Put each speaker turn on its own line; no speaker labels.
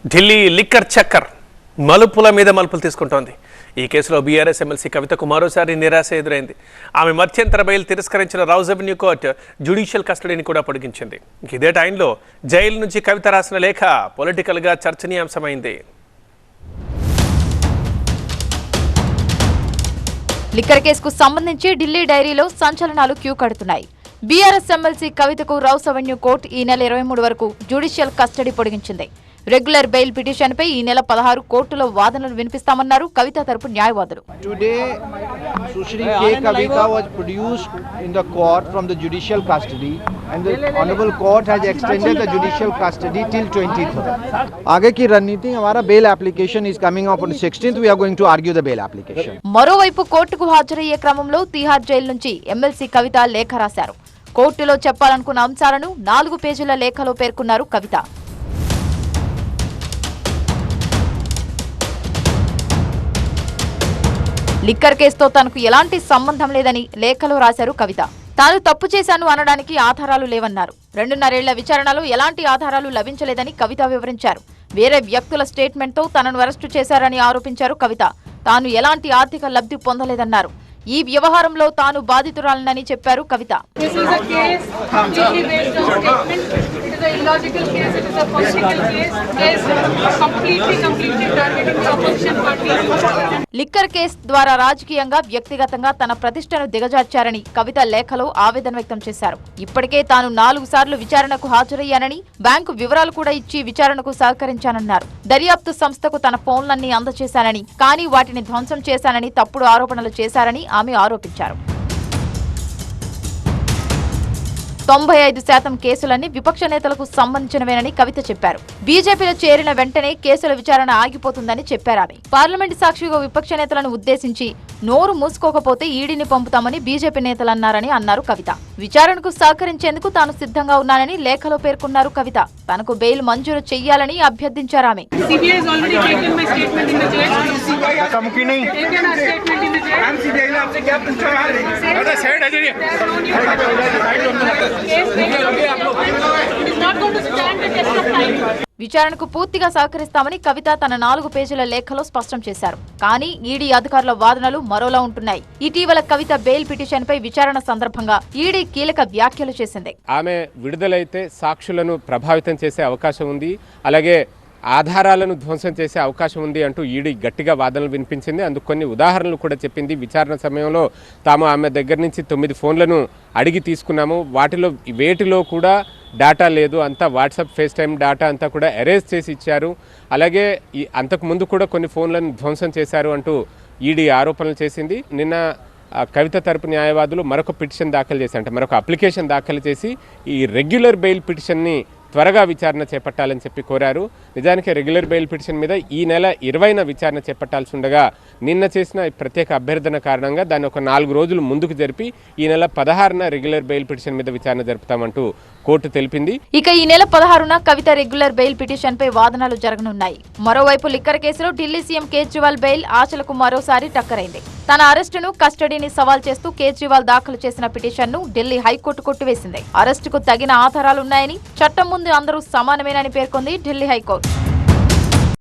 Delhi liquor చక్కర్ మలుపుల మీద మలుపులు తీసుకుంటోంది. ఈ కేసులో బీఆర్ఎస్ ఎమ్మెల్సీ కవితకు మరోసారి నిరాశ ఎదురైంది. ఆమె మధ్యంతర బెయిల్ తిరస్కరించిన రౌజ్ అవెన్యూ కోర్టు జ్యుడిషియల్ కస్టడీని కూడా పొడిగించింది. ఇదే టైంలో జైలు నుంచి కవిత రాసిన లేఖ పొలిటికల్గా చర్చనీయాంశమైంది.
లిక్కర్ కేసుకు సంబంధించి ఢిల్లీ డైరీలో సంచలనాలు క్యూ కడుతున్నాయి. బీఆర్ఎస్ ఎమ్మెల్సీ కవితకు రౌజ్ అవెన్యూ కోర్టు ఈ నెల 23 వరకు జ్యుడిషియల్ కస్టడీ పొడిగించింది. రెగ్యులర్ బెయిల్ పిటిషన్పై ఈ నెల 16 కోర్టులో వాదనలు వినిపిస్తామన్నారు కవిత తరపు న్యాయవాదులు.
Today, Sushri K. Kavita was produced in the court from the judicial custody, and the honorable court has extended the judicial custody till 23rd. आगे की रणनीति हमारा bail application is coming up on 16th. We are going to argue the bail application.
మరోవైపు కోర్టుకు హాజరయ్యే క్రమంలో Tihar jail నుంచి MLC కవిత లేఖ రాశారు. కోర్టులో చెప్పాలనుకున్న అంశాలను 4 పేజీల లేఖలో పేర్కొన్నారు కవిత. లిక్కర్ కేసుతో తనకు ఎలాంటి సంబంధం లేదని లేఖలో రాశారు కవిత. తాను తప్పు చేశాను అనడానికి ఆధారాలు లేవన్నారు. 2.5 ఏళ్ల విచారణలో ఎలాంటి ఆధారాలు లభించలేదని కవిత వివరించారు. వేరే వ్యక్తుల స్టేట్మెంట్తో తనను అరెస్టు చేశారని ఆరోపించారు కవిత. తాను ఎలాంటి ఆర్థిక లబ్ధి పొందలేదన్నారు. ఈ వ్యవహారంలో తాను బాధితురాలనని చెప్పారు కవిత. లిక్కర్ కేసు ద్వారా రాజకీయంగా వ్యక్తిగతంగా తన ప్రతిష్టను దిగజార్చారని కవిత లేఖలో ఆవేదన వ్యక్తం చేశారు. ఇప్పటికే తాను 4 సార్లు విచారణకు హాజరయ్యానని, బ్యాంకు వివరాలు కూడా ఇచ్చి విచారణకు సహకరించానన్నారు. దర్యాప్తు సంస్థకు తన ఫోన్లన్నీ అందజేశానని, కానీ వాటిని ధ్వంసం చేశానని తప్పుడు ఆరోపణలు చేశారని ఆమె ఆరోపించారు. 95% కేసులన్నీ విపక్ష నేతలకు సంబంధించినవేనని కవిత చెప్పారు. బీజేపీలో చేరిన వెంటనే కేసుల విచారణ ఆగిపోతుందని చెప్పారు ఆమె. పార్లమెంటు సాక్షిగా విపక్ష నేతలను ఉద్దేశించి నోరు మూసుకోకపోతే ఈడీని పంపుతామని బీజేపీ నేతలు అన్నారు కవిత. విచారణకు సహకరించేందుకు తాను సిద్ధంగా ఉన్నానని లేఖలో పేర్కొన్నారు కవిత. తనకు బెయిల్ మంజూరు చెయ్యాలని అభ్యర్థించారు ఆమె. విచారణకు పూర్తిగా సహకరిస్తామని కవిత తన 4 పేజీల లేఖలో స్పష్టం చేశారు. కానీ ఈడీ అధికారుల వాదనలు మరోలా ఉంటున్నాయి. ఇటీవల కవిత బెయిల్ పిటిషన్ పై విచారణ సందర్భంగా ఈడీ కీలక వ్యాఖ్యలు చేసింది.
ఆమె విడుదలైతే సాక్షులను ప్రభావితం చేసే అవకాశం ఉంది, అలాగే ఆధారాలను ధ్వంసం చేసే అవకాశం ఉంది అంటూ ఈడీ గట్టిగా వాదనలు వినిపించింది. అందుకు కొన్ని ఉదాహరణలు కూడా చెప్పింది. విచారణ సమయంలో తాము ఆమె దగ్గర నుంచి 9 ఫోన్లను అడిగి తీసుకున్నాము, వేటిలో కూడా డేటా లేదు, అంతా వాట్సాప్ ఫేస్ టైం డేటా అంతా కూడా ఎరేజ్ చేసి ఇచ్చారు, అలాగే అంతకుముందు కూడా కొన్ని ఫోన్లను ధ్వంసం చేశారు అంటూ ఈడీ ఆరోపణలు చేసింది. నిన్న కవిత తరపు న్యాయవాదులు మరొక పిటిషన్ దాఖలు చేసి, అంటే మరొక అప్లికేషన్ దాఖలు చేసి ఈ రెగ్యులర్ బెయిల్ పిటిషన్ని త్వరగా విచారణ చేపట్టాలని చెప్పి కోరారు. నిజానికి రెగ్యులర్ బెయిల్ పిటిషన్ మీద ఈ నెల 20న విచారణ చేపట్టాల్సి ఉండగా నిన్న చేసిన ప్రత్యేక అభ్యర్థన కారణంగా దాన్ని ఒక 4 రోజులు ముందుకు జరిపి ఈ నెల 16న రెగ్యులర్ బెయిల్ పిటిషన్ మీద విచారణ జరుపుతామంటూ కోర్టు తెలిపింది.
ఇక ఈ నెల 16న కవిత రెగ్యులర్ బెయిల్ పిటిషన్ పై వాదనలు జరగనున్నాయి. మరోవైపు లిక్కర్ కేసులో ఢిల్లీ సీఎం కేజ్రీవాల్ బెయిల్ ఆశలకు మరోసారి టక్కరైంది. తన అరెస్టును, కస్టడీని సవాల్ చేస్తూ కేజ్రీవాల్ దాఖలు చేసిన పిటిషన్ను ఢిల్లీ హైకోర్టు కొట్టివేసింది. అరెస్టుకు తగిన ఆధారాలున్నాయని, చట్టం ముందు అందరూ సమానమేనని పేర్కొంది ఢిల్లీ హైకోర్టు.